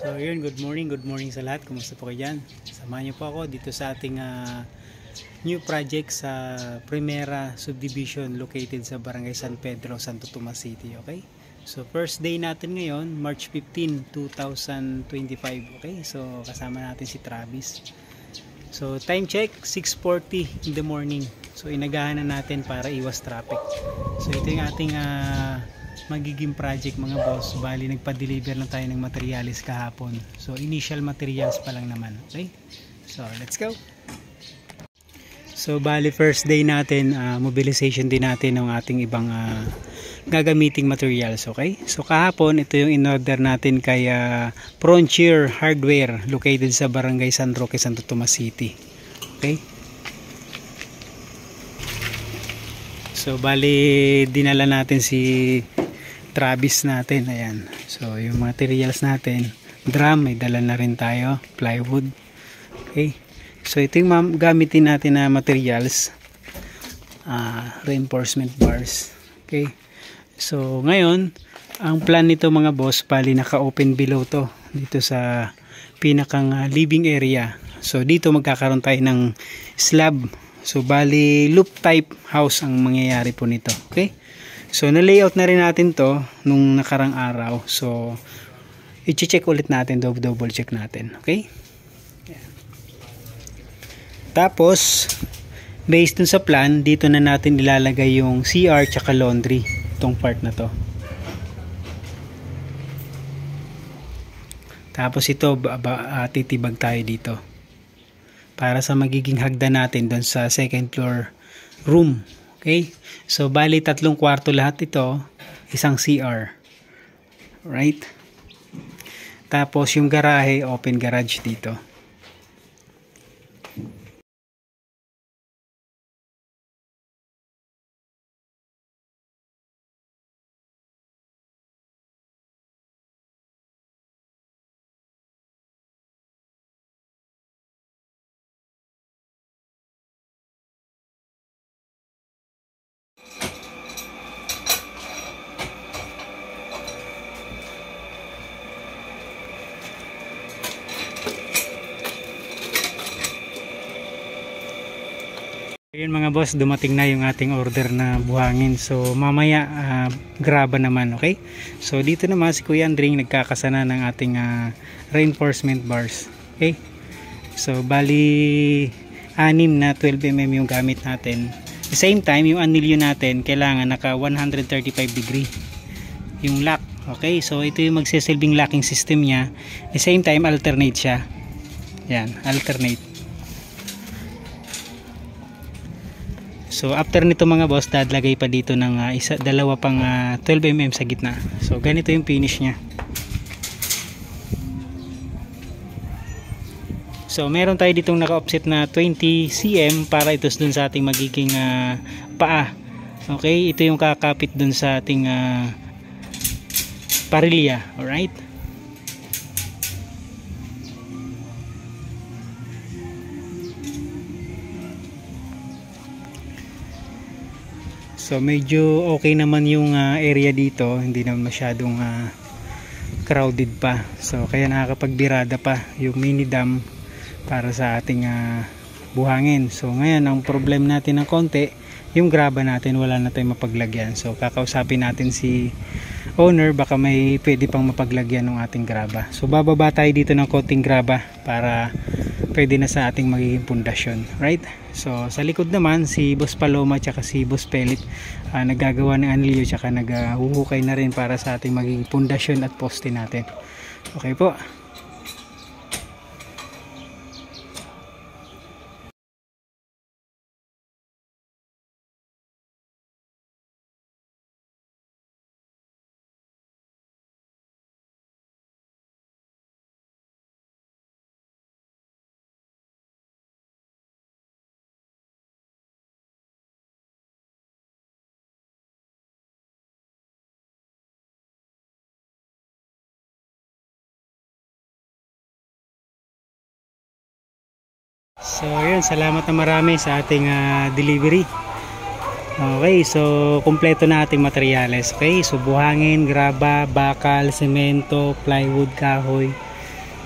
So yun, good morning sa lahat. Kumusta po kayo dyan? Samahan niyo po ako dito sa ating new project sa Primera Subdivision located sa Barangay San Pedro, Santo Tomas City. Okay? So first day natin ngayon, March 15, 2025. Okay? So kasama natin si Travis. So time check, 6:40 in the morning. So inagahan na natin para iwas traffic. So ito yung ating magiging project mga boss. Bali nagpa-deliver lang tayo ng materials kahapon. So initial materials pa lang naman. Okay? So let's go. So bali first day natin, mobilization din natin ng ating ibang gagamiting materials. Okay? So kahapon ito yung in-order natin kay Frontier Hardware located sa Barangay San Roque, Santo Tomas City. Okay? So bali dinala natin si Travis natin, ayan. So yung materials natin, drum, may dala na rin tayo, plywood. Okay. So ito yung gamitin natin na materials, reinforcement bars. Okay. So ngayon, ang plan nito mga boss, bali naka-open below to dito sa pinakang living area. So dito magkakaroon tayo ng slab. So bali loop type house ang mangyayari po nito. Okay. So na-layout na rin natin to nung nakarang araw. So i-check ulit natin, double check natin. Okay? Ayan. Tapos based dun sa plan, dito na natin ilalagay yung CR tsaka laundry, itong part na to. Tapos ito titibag tayo dito para sa magiging hagdan natin dun sa second floor room. Okay? So bali 3 kwarto lahat ito, isang CR. Right? Tapos yung garahe, open garage dito. Ayun mga boss, dumating na yung ating order na buhangin. So mamaya graba naman, okay? So dito naman si Kuya Andring nagkakasana ng ating reinforcement bars. Okay? So bali 6 na 12mm yung gamit natin. At the same time, yung anilyo natin kailangan naka 135 degree yung lock. Okay? So ito yung magsisilbing locking system niya. At the same time, alternate siya. Yan, alternate. So after nito mga boss, dadlagay pa dito ng dalawa pang 12mm sa gitna. So ganito yung finish niya. So meron tayo ditong naka-offset na 20 cm para ito dun sa ating magiging paa. Okay, ito yung kakapit dun sa ating parilya. Alright. So medyo okay naman yung area dito, hindi naman masyadong crowded pa. So kaya nakakapagbirada pa yung mini dam para sa ating buhangin. So ngayon ang problem natin ng konti, yung graba natin wala na tayong mapaglagyan. So kakausapin natin si owner, baka may pwede pang mapaglagyan ng ating graba. So bababa tayo dito ng konting graba para pwede na sa ating magiging pundasyon, right? So sa likod naman si Boss Paloma at si Boss Pelit naggagawa ng anilyo at naghuhukay na rin para sa ating magiging pundasyon at poste natin. Okay po. So yun, salamat na marami sa ating delivery. Okay, so kumpleto na ating materyales. Okay, so buhangin, graba, bakal, semento, plywood, kahoy.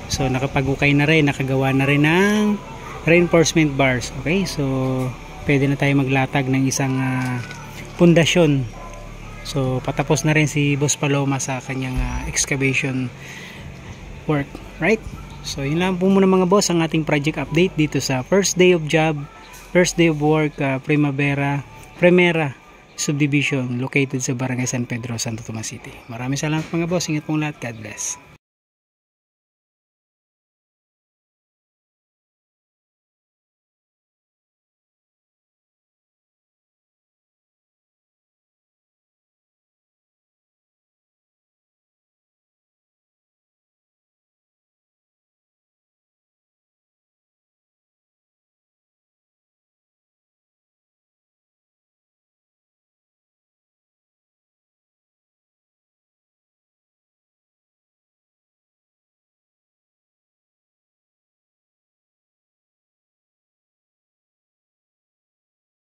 So nakapag-ukay na rin, nakagawa na rin ng reinforcement bars. Okay, so pwede na tayo maglatag ng isang pundasyon. So patapos na rin si Boss Paloma sa kanyang excavation work, right? So yun lang po muna mga boss ang ating project update dito sa first day of job, first day of work, Primera Subdivision located sa Barangay San Pedro, Santo Tomas City. Maraming salamat mga boss, ingat pong lahat, God bless.